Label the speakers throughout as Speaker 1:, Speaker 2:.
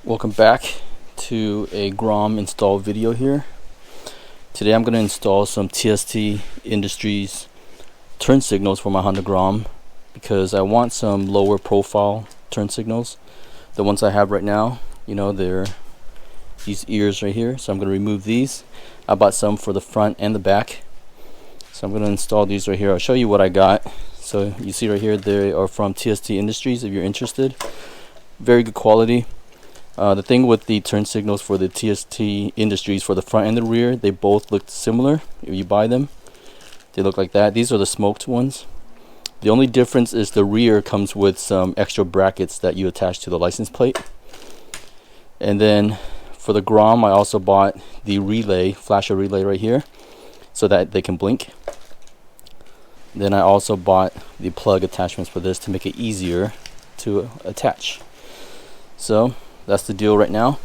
Speaker 1: Welcome back to a Grom install video here. Today I'm going to install some TST Industries turn signals for my Honda Grom because I want some lower profile turn signals. The ones I have right now, you know, they're these ears right here, so I'm going to remove these. I bought some for the front and the back, so I'm going to install these right here. I'll show you what I got. So you see right here, they are from TST Industries if you're interested. Very good quality. The thing with the turn signals for the TST Industries for the front and the rear, they both look similar. If you buy them, they look like that. These are the smoked ones. The only difference is the rear comes with some extra brackets that you attach to the license plate. And then for the Grom, I also bought the relay, flasher relay right here, so that they can blink. Then I also bought the plug attachments for this to make it easier to attach. So that's the deal right now,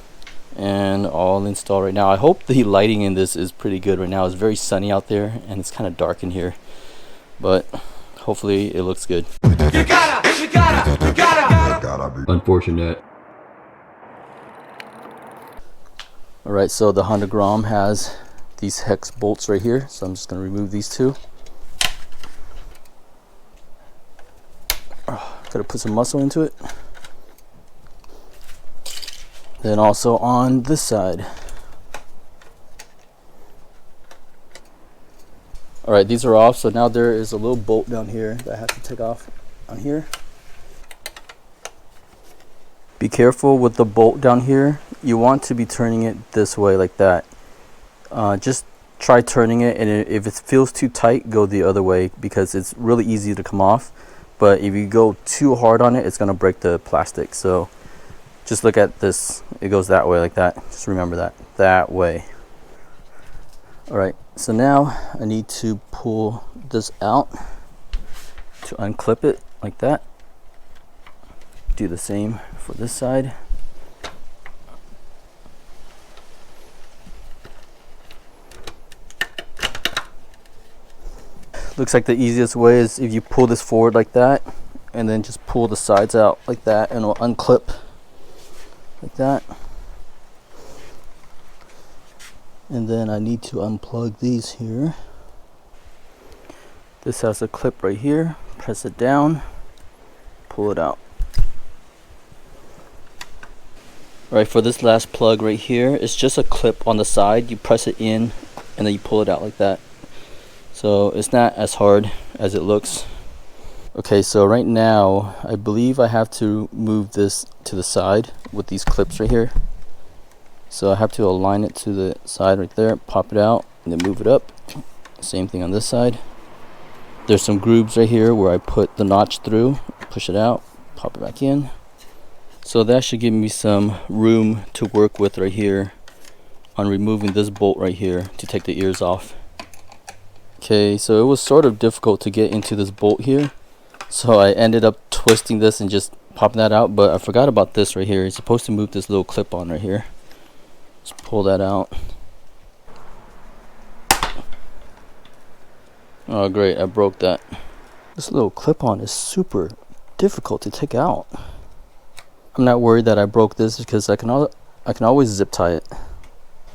Speaker 1: and I'll install right now. I hope the lighting in this is pretty good right now. It's very sunny out there and it's kind of dark in here, but hopefully it looks good. You gotta. Unfortunate. Alright, so the Honda Grom has these hex bolts right here, so I'm just going to remove these two. Gotta put some muscle into it. Then also on this side. Alright, these are off, so now there is a little bolt down here that I have to take off on here. Be careful with the bolt down here. You want to be turning it this way like that. Just try turning it, and if it feels too tight, go the other way because it's really easy to come off. But if you go too hard on it, it's going to break the plastic. So just look at this. It goes that way like that. Just remember that way. Alright, so now I need to pull this out to unclip it like that. Do the same for this side. Looks like the easiest way is if you pull this forward like that and then just pull the sides out like that, and it'll unclip like that. And then I need to unplug these here. This has a clip right here. Press it down, pull it out. Alright, for this last plug right here, it's just a clip on the side. You press it in and then you pull it out like that. So it's not as hard as it looks. Okay, so right now I believe I have to move this to the side with these clips right here. So I have to align it to the side right there, pop it out, and then move it up. Same thing on this side. There's some grooves right here where I put the notch through, push it out, pop it back in. So that should give me some room to work with right here on removing this bolt right here to take the ears off. Okay, so it was sort of difficult to get into this bolt here. So I ended up twisting this and just popping that out, but I forgot about this right here. You're supposed to move this little clip on right here. Just pull that out. Oh great, I broke that. This little clip on is super difficult to take out. I'm not worried that I broke this because I can always zip tie it.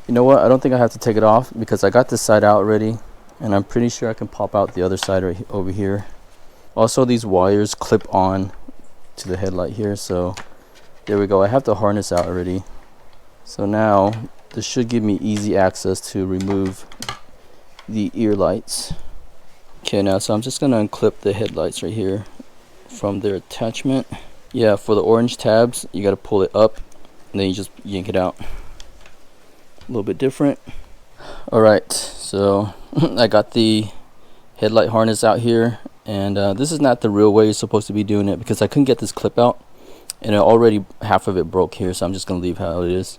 Speaker 1: You know what, I don't think I have to take it off because I got this side out already, and I'm pretty sure I can pop out the other side right over here. Also, these wires clip on to the headlight here, so there we go. I have the harness out already. So now this should give me easy access to remove the ear lights. Okay, now so I'm just going to unclip the headlights right here from their attachment. Yeah, for the orange tabs, you got to pull it up and then you just yank it out. A little bit different. Alright, so I got the headlight harness out here, and this is not the real way you're supposed to be doing it because I couldn't get this clip out, and already half of it broke here, so I'm just going to leave how it is.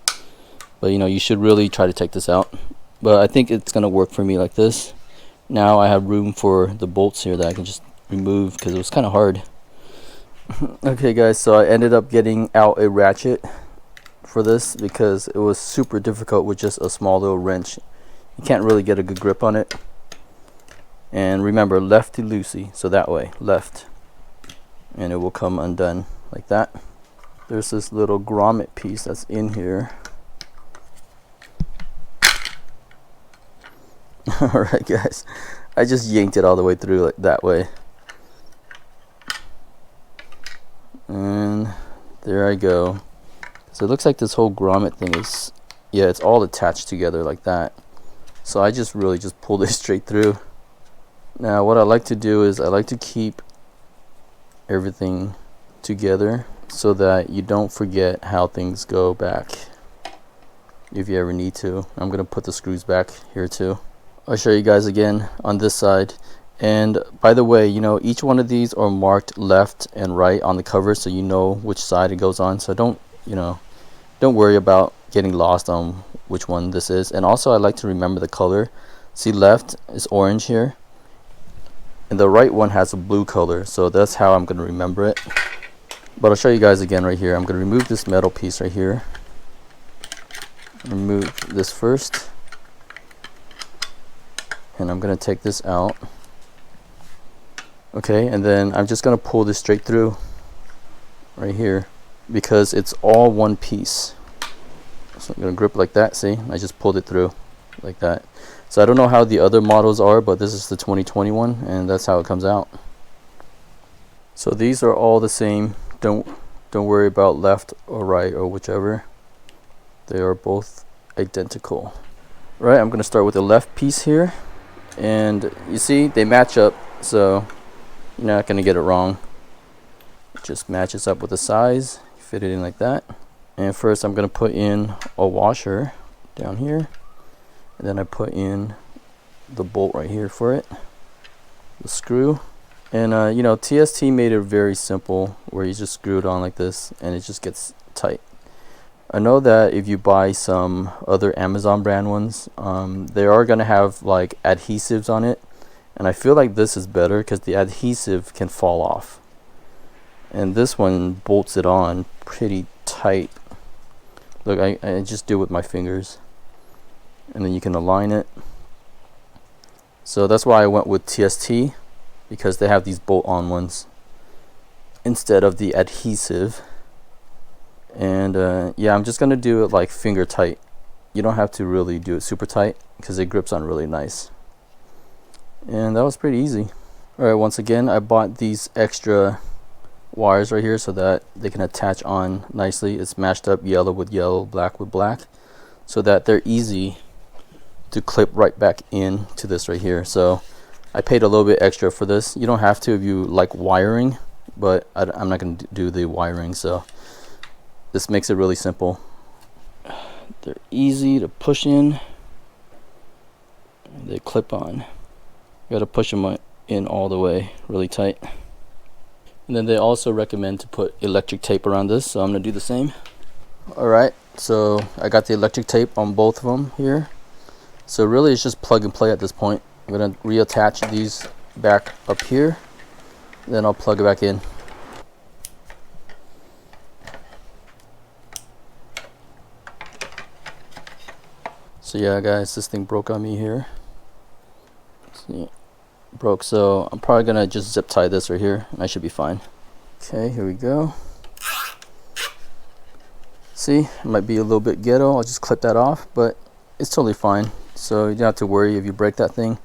Speaker 1: But you know, you should really try to take this out, but I think it's going to work for me like this. Now I have room for the bolts here that I can just remove because it was kind of hard. Okay guys, so I ended up getting out a ratchet for this because it was super difficult with just a small little wrench. You can't really get a good grip on it. And remember, lefty loosey, so that way, left, and it will come undone like that. there's this little grommet piece that's in here. Alright guys, I just yanked it all the way through like that way. And there I go. So it looks like this whole grommet thing is, yeah, it's all attached together like that. So I just really just pulled it straight through. Now what I like to do is I like to keep everything together so that you don't forget how things go back if you ever need to. I'm gonna put the screws back here too. I'll show you guys again on this side. And by the way, you know, each one of these are marked left and right on the cover, so you know which side it goes on. So don't worry about getting lost on which one this is. And also I like to remember the color. See, left is orange here, and the right one has a blue color, so that's how I'm going to remember it. But I'll show you guys again right here. I'm going to remove this metal piece right here. Remove this first, and I'm going to take this out. Okay, and then I'm just going to pull this straight through right here because it's all one piece. So I'm going to grip like that. See, I just pulled it through like that. So I don't know how the other models are, but this is the 2021 and that's how it comes out. So these are all the same. Don't worry about left or right or whichever. They are both identical. Right, I'm going to start with the left piece here, and you see they match up, so you're not going to get it wrong. It just matches up with the size. Fit it in like that. And first I'm going to put in a washer down here, and then I put in the bolt right here for it, the screw. And you know, TST made it very simple where you just screw it on like this and it just gets tight. I know that if you buy some other Amazon brand ones, they are going to have like adhesives on it, and I feel like this is better because the adhesive can fall off, and this one bolts it on pretty tight. Look, I just do it with my fingers, and then you can align it. So that's why I went with TST, because they have these bolt-on ones instead of the adhesive. And yeah, I'm just gonna do it like finger tight. You don't have to really do it super tight because it grips on really nice. And that was pretty easy. Alright, once again, I bought these extra wires right here so that they can attach on nicely. It's matched up yellow with yellow, black with black, so that they're easy to clip right back in to this right here. So I paid a little bit extra for this. You don't have to if you like wiring, but I'm not going to do the wiring, so this makes it really simple. They're easy to push in, and they clip on. You got to push them in all the way really tight. And then they also recommend to put electric tape around this, so I'm going to do the same. Alright, so I got the electric tape on both of them here. So really it's just plug and play at this point. I'm going to reattach these back up here, then I'll plug it back in. So yeah guys, this thing broke on me here. See, broke, so I'm probably going to just zip tie this right here and I should be fine. Okay, here we go. See, it might be a little bit ghetto. I'll just clip that off, but it's totally fine. So you don't have to worry if you break that thing.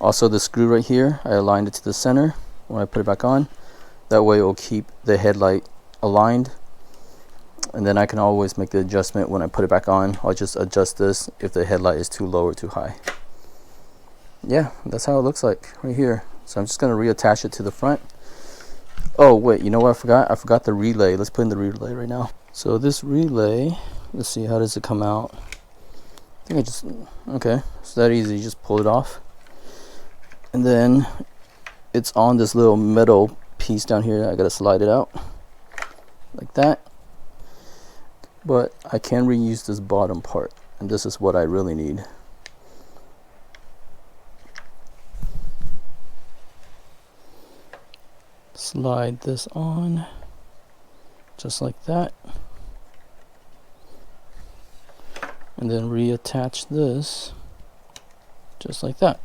Speaker 1: Also, the screw right here, I aligned it to the center when I put it back on. That way it will keep the headlight aligned. And then I can always make the adjustment when I put it back on. I'll just adjust this if the headlight is too low or too high. Yeah, that's how it looks like right here. So I'm just going to reattach it to the front. Oh wait, you know what I forgot? I forgot the relay. Let's put in the relay right now. So this relay, let's see, how does it come out? I think I just, okay, it's that easy. You just pull it off, and then it's on this little metal piece down here. I gotta slide it out like that, but I can reuse this bottom part, and this is what I really need. Slide this on just like that, and then reattach this just like that,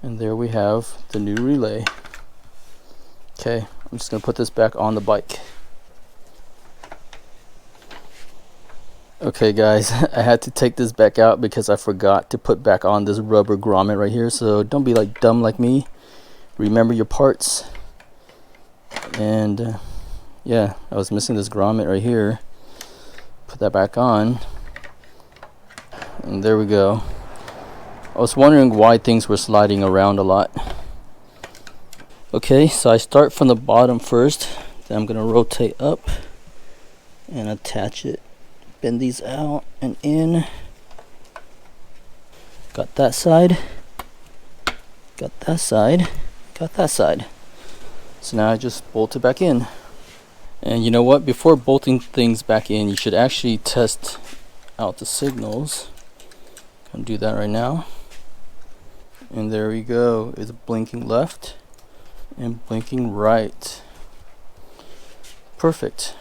Speaker 1: and there we have the new relay. Okay, I'm just gonna put this back on the bike. Okay guys, I had to take this back out because I forgot to put back on this rubber grommet right here. So don't be like dumb like me. Remember your parts. And yeah, I was missing this grommet right here. Put that back on. And there we go. I was wondering why things were sliding around a lot. Okay, so I start from the bottom first. Then I'm going to rotate up and attach it. Bend these out and in. Got that side. Got that side. Got that side. So now I just bolt it back in. And you know what? Before bolting things back in, you should actually test out the signals. Gonna do that right now. And there we go. It's blinking left and blinking right. Perfect.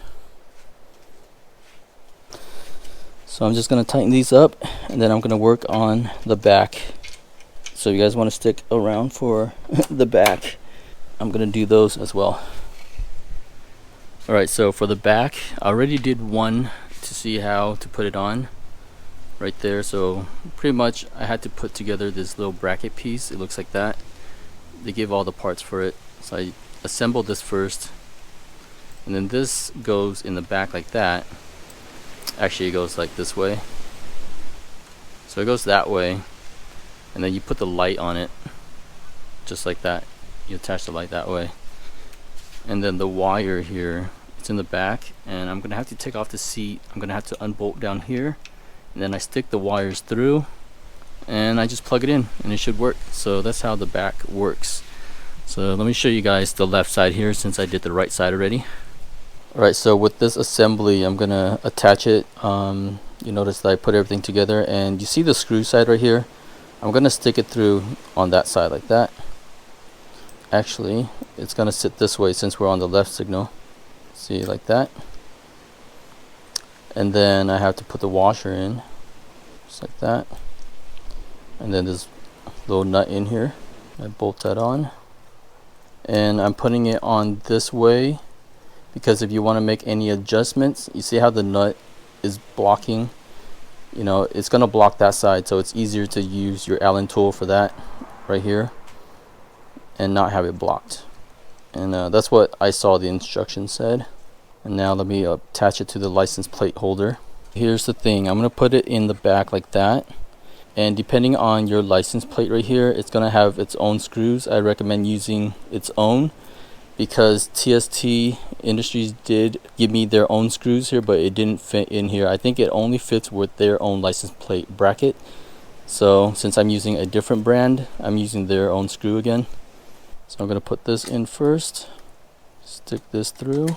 Speaker 1: So I'm just going to tighten these up, and then I'm going to work on the back. So if you guys want to stick around for the back, I'm going to do those as well. Alright, so for the back, I already did one to see how to put it on right there. So pretty much I had to put together this little bracket piece. It looks like that. They give all the parts for it. So I assembled this first, and then this goes in the back like that. Actually, it goes like this way. So it goes that way, and then you put the light on it just like that. You attach the light that way, and then the wire here, it's in the back, and I'm gonna have to take off the seat. I'm gonna have to unbolt down here, and then I stick the wires through, and I just plug it in, and it should work. So that's how the back works. So let me show you guys the left side here, since I did the right side already. Alright, so with this assembly, I'm gonna attach it. You notice that I put everything together, and you see the screw side right here. I'm gonna stick it through on that side like that. Actually, it's gonna sit this way since we're on the left signal. See, like that. And then I have to put the washer in, just like that. And then this little nut in here, I bolt that on. And I'm putting it on this way, because if you want to make any adjustments, you see how the nut is blocking, you know, it's going to block that side, so it's easier to use your Allen tool for that right here and not have it blocked. And that's what I saw the instructions said. And now let me attach it to the license plate holder. Here's the thing, I'm going to put it in the back like that, and depending on your license plate right here, it's going to have its own screws. I recommend using its own, because TST Industries did give me their own screws here, but it didn't fit in here. I think it only fits with their own license plate bracket. So since I'm using a different brand, I'm using their own screw again. So I'm going to put this in first, stick this through,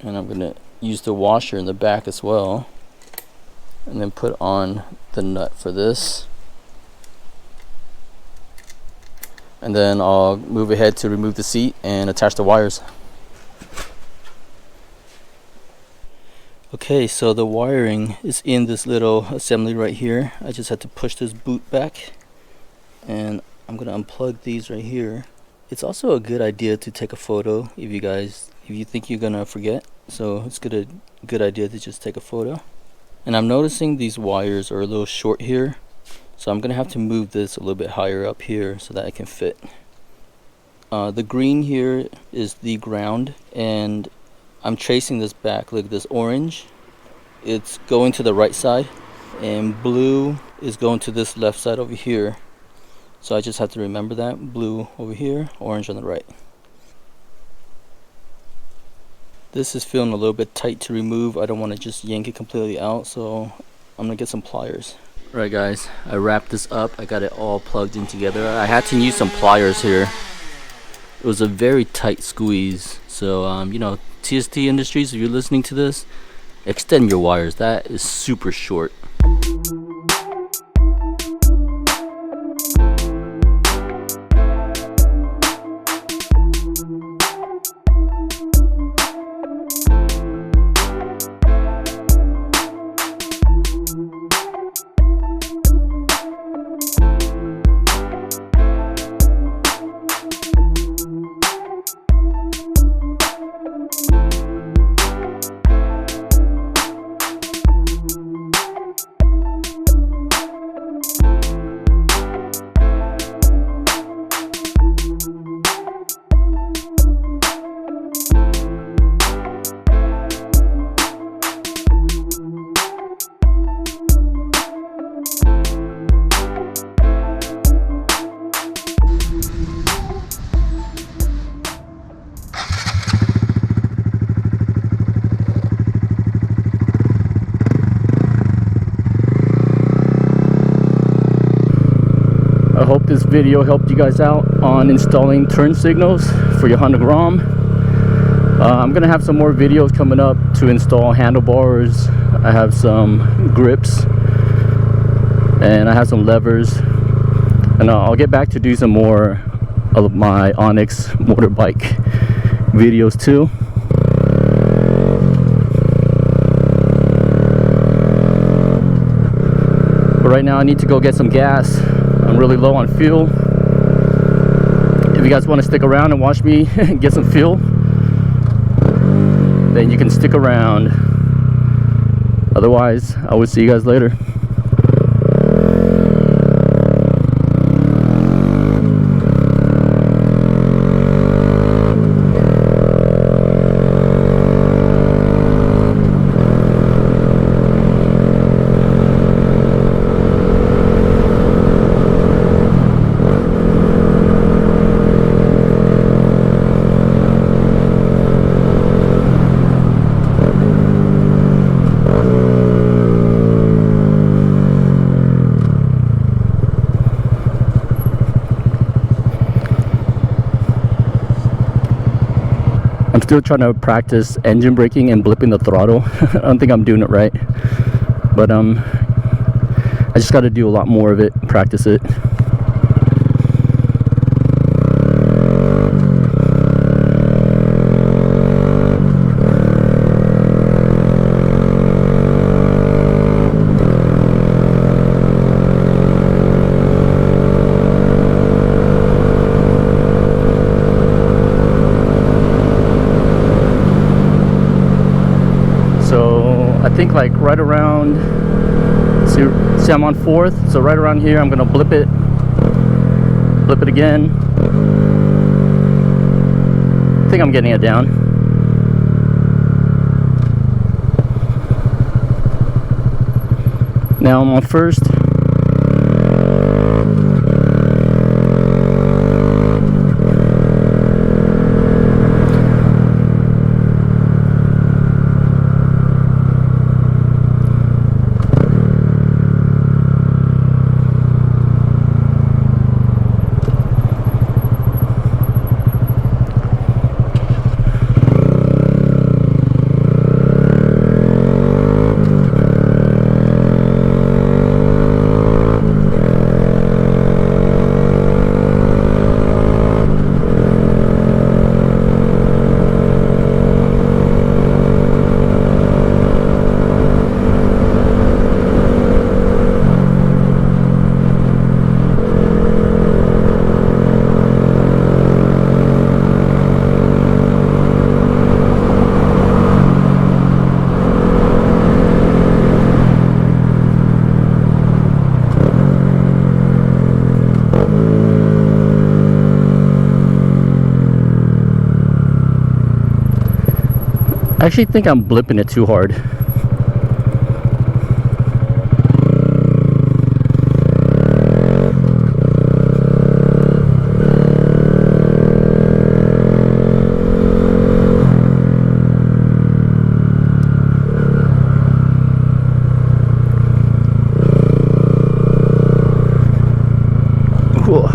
Speaker 1: and I'm going to use the washer in the back as well, and then put on the nut for this. And then I'll move ahead to remove the seat and attach the wires. Okay, so the wiring is in this little assembly right here. I just had to push this boot back, and I'm gonna unplug these right here. It's also a good idea to take a photo if you think you're gonna forget. So it's a good idea to just take a photo. And I'm noticing these wires are a little short here. So I'm going to have to move this a little bit higher up here so that it can fit. The green here is the ground, and I'm tracing this back. Look, this orange, it's going to the right side, and blue is going to this left side over here. So I just have to remember that. Blue over here, orange on the right. This is feeling a little bit tight to remove. I don't want to just yank it completely out, so I'm going to get some pliers. Alright guys, I wrapped this up. I got it all plugged in together. I had to use some pliers here. It was a very tight squeeze. So, you know, TST Industries, if you're listening to this, extend your wires. That is super short. video helped you guys out on installing turn signals for your Honda Grom. I'm gonna have some more videos coming up to install handlebars. I have some grips and I have some levers, and I'll get back to do some more of my Onyx motorbike videos too. But right now I need to go get some gas. I'm really low on fuel. If you guys want to stick around and watch me get some fuel, then you can stick around. Otherwise, I will see you guys later. I'm still trying to practice engine braking and blipping the throttle. I don't think I'm doing it right, but I just got to do a lot more of it, practice it. I think like right around, see I'm on 4th, so right around here I'm gonna blip it again. I think I'm getting it down. Now I'm on 1st. I actually think I'm blipping it too hard. Cool.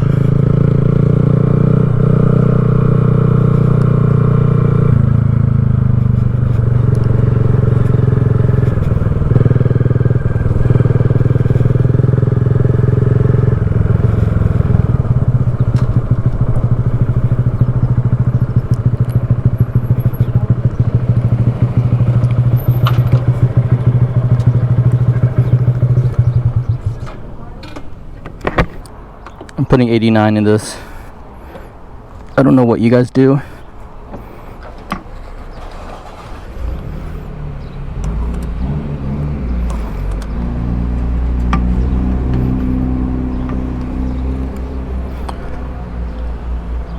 Speaker 1: I'm putting 89 in this. I don't know what you guys do.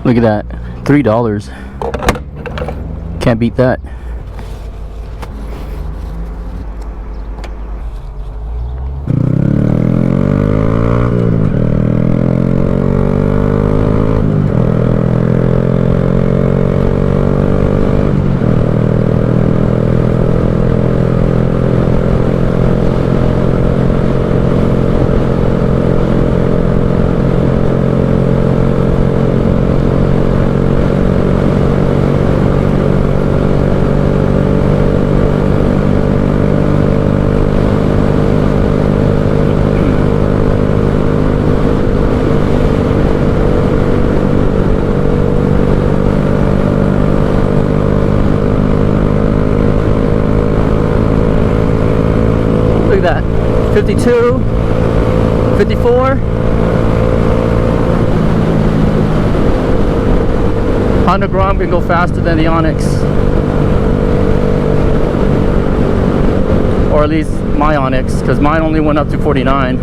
Speaker 1: Look at that, $3. Can't beat that. 52, 54. Honda Grom can go faster than the Onyx, or at least my Onyx, because mine only went up to 49.